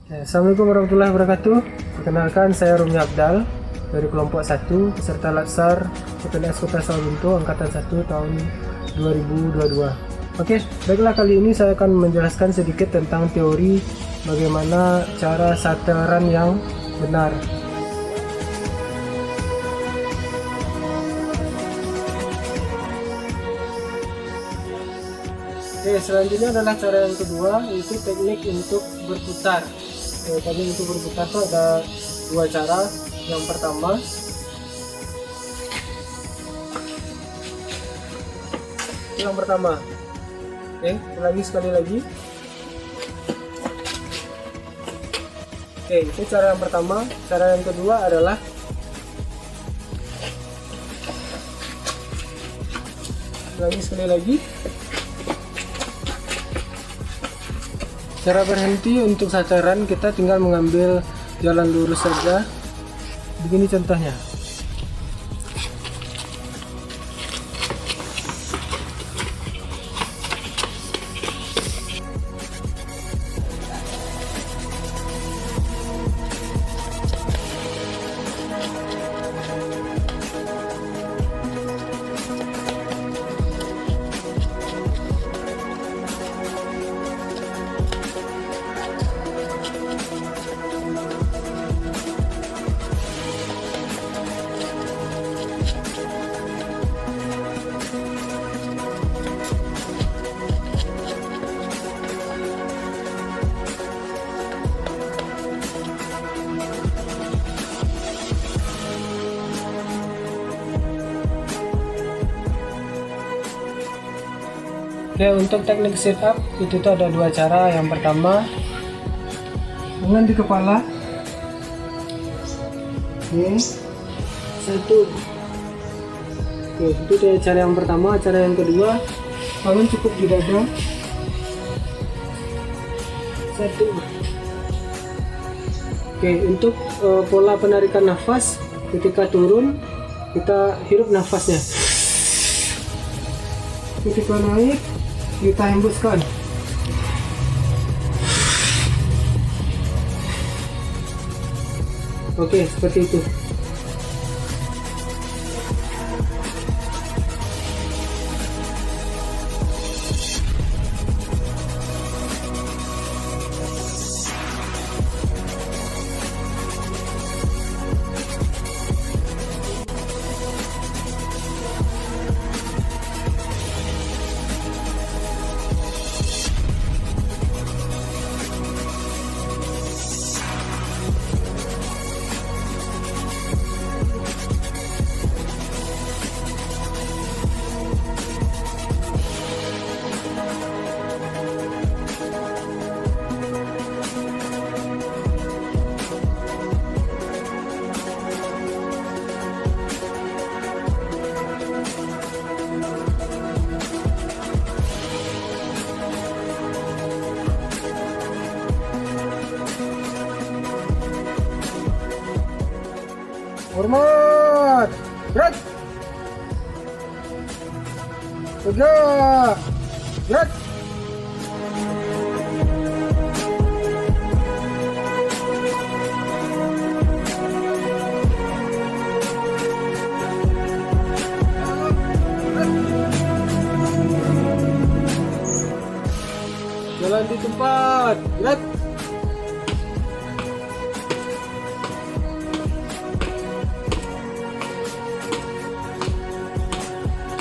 Assalamualaikum warahmatullahi wabarakatuh. Perkenalkan, saya Rumi Abdal dari kelompok 1 peserta Latsar CPNS Kota Sawalunto Angkatan 1 tahun 2022. Oke, baiklah, kali ini saya akan menjelaskan sedikit tentang teori bagaimana cara sateran yang benar. Oke, selanjutnya adalah cara yang kedua, yaitu teknik untuk berputar. Teknik untuk berputar itu ada dua cara. Yang pertama, ulangi sekali lagi. Oke, itu cara yang pertama. Cara yang kedua adalah ulangi sekali lagi. Cara berhenti untuk sateran, kita tinggal mengambil jalan lurus saja. Begini contohnya. Oke, untuk teknik setup itu tuh ada dua cara. Yang pertama, tangan di kepala. Oke, satu. Oke, itu cara yang pertama. Cara yang kedua, tangan cukup di dada. Satu. Oke, untuk pola penarikan nafas, ketika turun kita hirup nafasnya. Ketika naik kita hembuskan. Oke, seperti itu. Hormat, gerak, tegak, gerak. Jalan di tempat, gerak.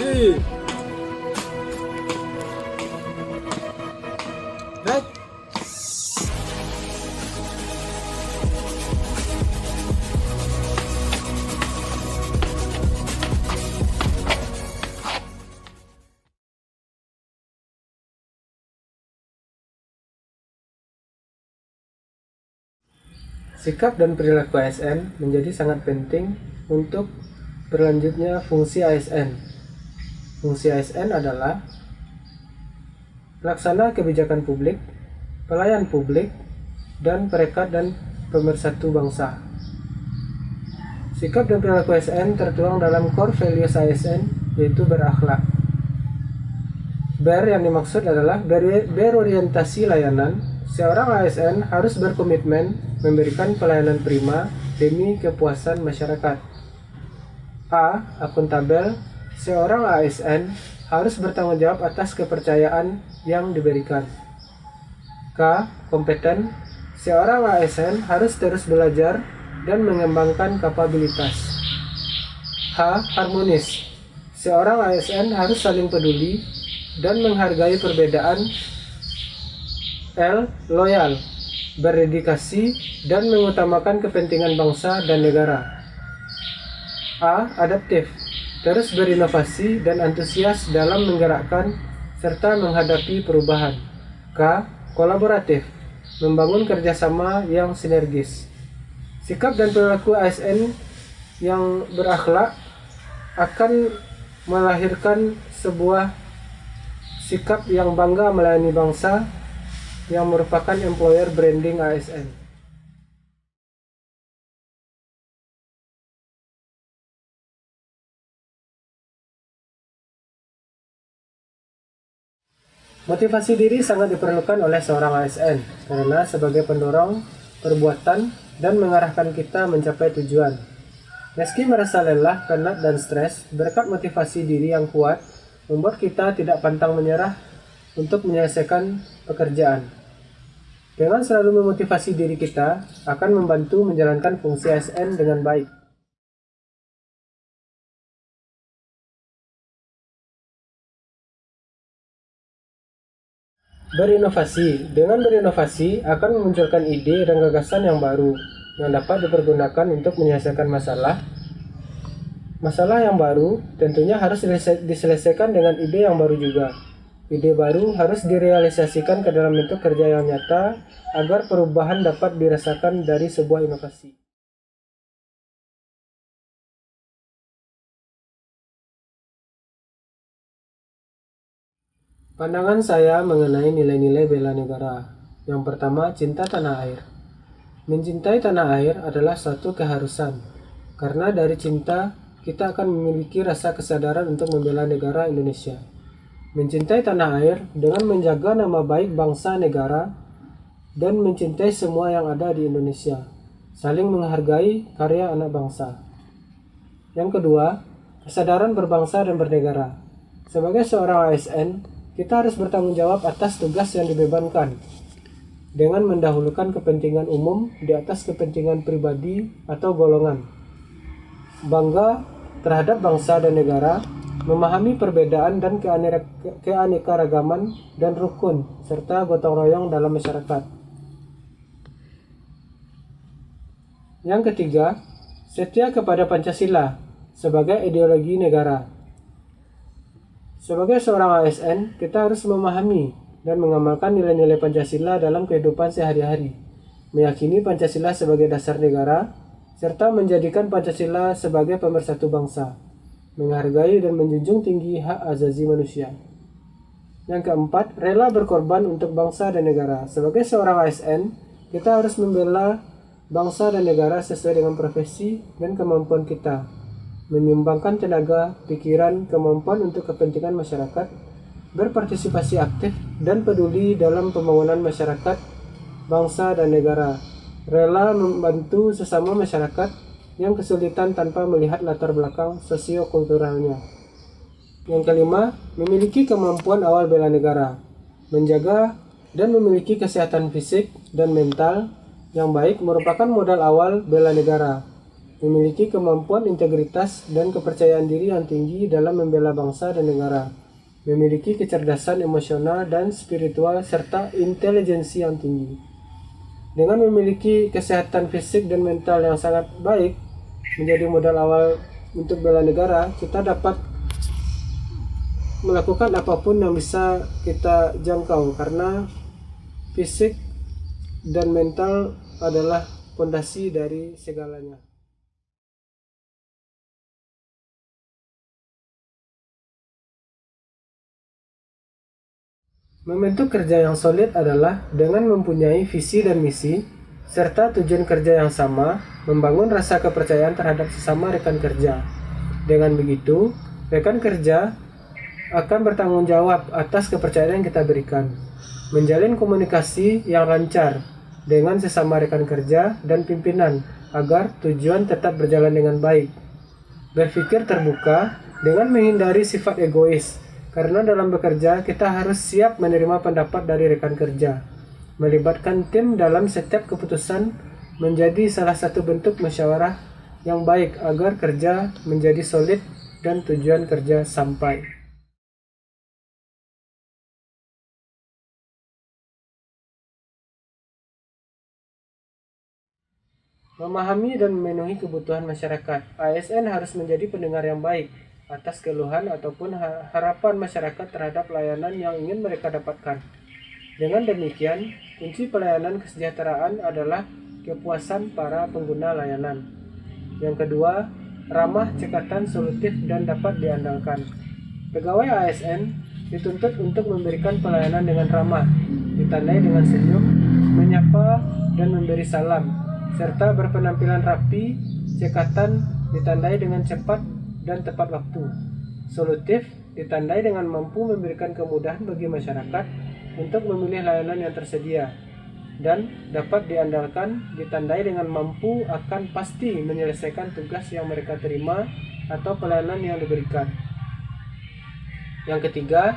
Baik. Sikap dan perilaku ASN menjadi sangat penting untuk berlanjutnya fungsi ASN. Fungsi ASN adalah pelaksana kebijakan publik, pelayan publik, dan perekat dan pemersatu bangsa. Sikap dan perilaku ASN tertuang dalam core values ASN, yaitu berakhlak. BER yang dimaksud adalah berorientasi layanan, seorang ASN harus berkomitmen memberikan pelayanan prima demi kepuasan masyarakat. A. Akuntabel. Seorang ASN harus bertanggung jawab atas kepercayaan yang diberikan. K. Kompeten. Seorang ASN harus terus belajar dan mengembangkan kapabilitas. H. Harmonis. Seorang ASN harus saling peduli dan menghargai perbedaan. L. Loyal. Berdedikasi dan mengutamakan kepentingan bangsa dan negara. A. Adaptif. Terus berinovasi dan antusias dalam menggerakkan serta menghadapi perubahan. K. Kolaboratif. Membangun kerjasama yang sinergis. Sikap dan perilaku ASN yang berakhlak akan melahirkan sebuah sikap yang bangga melayani bangsa yang merupakan employer branding ASN. Motivasi diri sangat diperlukan oleh seorang ASN karena sebagai pendorong perbuatan dan mengarahkan kita mencapai tujuan. Meski merasa lelah, penat, dan stres, berkat motivasi diri yang kuat, membuat kita tidak pantang menyerah untuk menyelesaikan pekerjaan. Dengan selalu memotivasi diri kita, akan membantu menjalankan fungsi ASN dengan baik. Berinovasi. Dengan berinovasi akan memunculkan ide dan gagasan yang baru yang dapat dipergunakan untuk menyelesaikan masalah. Masalah yang baru tentunya harus diselesaikan dengan ide yang baru juga. Ide baru harus direalisasikan ke dalam bentuk kerja yang nyata agar perubahan dapat dirasakan dari sebuah inovasi. Pandangan saya mengenai nilai-nilai bela negara. Yang pertama, cinta tanah air. Mencintai tanah air adalah suatu keharusan, karena dari cinta kita akan memiliki rasa kesadaran untuk membela negara Indonesia. Mencintai tanah air dengan menjaga nama baik bangsa negara dan mencintai semua yang ada di Indonesia, saling menghargai karya anak bangsa. Yang kedua, kesadaran berbangsa dan bernegara. Sebagai seorang ASN, kita harus bertanggung jawab atas tugas yang dibebankan, dengan mendahulukan kepentingan umum di atas kepentingan pribadi atau golongan. Bangga terhadap bangsa dan negara, memahami perbedaan dan keanekaragaman dan rukun, serta gotong royong dalam masyarakat. Yang ketiga, setia kepada Pancasila sebagai ideologi negara. Sebagai seorang ASN, kita harus memahami dan mengamalkan nilai-nilai Pancasila dalam kehidupan sehari-hari, meyakini Pancasila sebagai dasar negara, serta menjadikan Pancasila sebagai pemersatu bangsa, menghargai dan menjunjung tinggi hak asasi manusia. Yang keempat, rela berkorban untuk bangsa dan negara. Sebagai seorang ASN, kita harus membela bangsa dan negara sesuai dengan profesi dan kemampuan kita, menyumbangkan tenaga, pikiran, kemampuan untuk kepentingan masyarakat, berpartisipasi aktif dan peduli dalam pembangunan masyarakat, bangsa, dan negara, rela membantu sesama masyarakat yang kesulitan tanpa melihat latar belakang sosio-kulturalnya. Yang kelima, memiliki kemampuan awal bela negara, menjaga dan memiliki kesehatan fisik dan mental yang baik merupakan modal awal bela negara, memiliki kemampuan integritas dan kepercayaan diri yang tinggi dalam membela bangsa dan negara, memiliki kecerdasan emosional dan spiritual serta intelijensi yang tinggi. Dengan memiliki kesehatan fisik dan mental yang sangat baik menjadi modal awal untuk bela negara, kita dapat melakukan apapun yang bisa kita jangkau karena fisik dan mental adalah fondasi dari segalanya. Membentuk kerja yang solid adalah dengan mempunyai visi dan misi, serta tujuan kerja yang sama, membangun rasa kepercayaan terhadap sesama rekan kerja. Dengan begitu, rekan kerja akan bertanggung jawab atas kepercayaan yang kita berikan. Menjalin komunikasi yang lancar dengan sesama rekan kerja dan pimpinan agar tujuan tetap berjalan dengan baik. Berpikir terbuka dengan menghindari sifat egois, karena dalam bekerja kita harus siap menerima pendapat dari rekan kerja. Melibatkan tim dalam setiap keputusan menjadi salah satu bentuk musyawarah yang baik agar kerja menjadi solid dan tujuan kerja sampai. Memahami dan memenuhi kebutuhan masyarakat. ASN harus menjadi pendengar yang baik atas keluhan ataupun harapan masyarakat terhadap layanan yang ingin mereka dapatkan. Dengan demikian, kunci pelayanan kesejahteraan adalah kepuasan para pengguna layanan. Yang kedua, ramah, cekatan, solutif, dan dapat diandalkan. Pegawai ASN dituntut untuk memberikan pelayanan dengan ramah, ditandai dengan senyum, menyapa, dan memberi salam, serta berpenampilan rapi. Cekatan ditandai dengan cepat dan tepat waktu. Solutif ditandai dengan mampu memberikan kemudahan bagi masyarakat untuk memilih layanan yang tersedia. Dan dapat diandalkan ditandai dengan mampu akan pasti menyelesaikan tugas yang mereka terima atau pelayanan yang diberikan. Yang ketiga,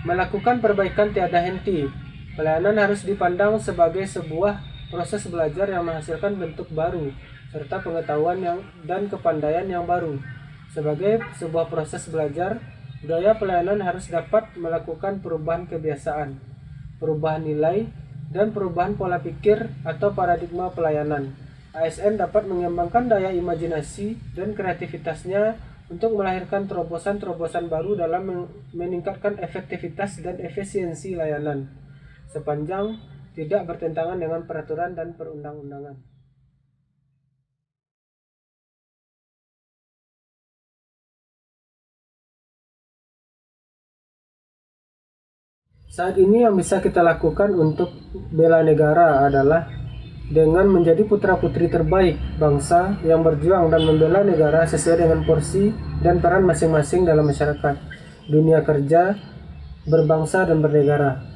melakukan perbaikan tiada henti. Pelayanan harus dipandang sebagai sebuah proses belajar yang menghasilkan bentuk baru, serta pengetahuan dan kepandaian yang baru. Sebagai sebuah proses belajar, budaya pelayanan harus dapat melakukan perubahan kebiasaan, perubahan nilai, dan perubahan pola pikir atau paradigma pelayanan. ASN dapat mengembangkan daya imajinasi dan kreativitasnya untuk melahirkan terobosan-terobosan baru dalam meningkatkan efektivitas dan efisiensi layanan, sepanjang tidak bertentangan dengan peraturan dan perundang-undangan. Saat ini yang bisa kita lakukan untuk bela negara adalah dengan menjadi putra-putri terbaik bangsa yang berjuang dan membela negara sesuai dengan porsi dan peran masing-masing dalam masyarakat, dunia kerja, berbangsa dan bernegara.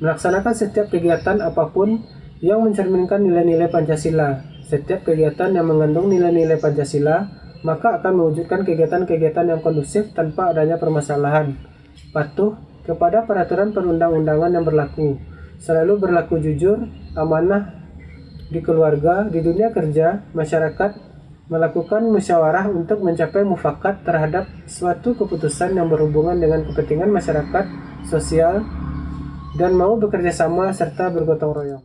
Melaksanakan setiap kegiatan apapun yang mencerminkan nilai-nilai Pancasila. Setiap kegiatan yang mengandung nilai-nilai Pancasila, maka akan mewujudkan kegiatan-kegiatan yang kondusif tanpa adanya permasalahan. Patuh kepada peraturan perundang-undangan yang berlaku. Selalu berlaku jujur, amanah di keluarga, di dunia kerja, masyarakat, melakukan musyawarah untuk mencapai mufakat terhadap suatu keputusan yang berhubungan dengan kepentingan masyarakat, sosial, dan mau bekerja sama serta bergotong royong.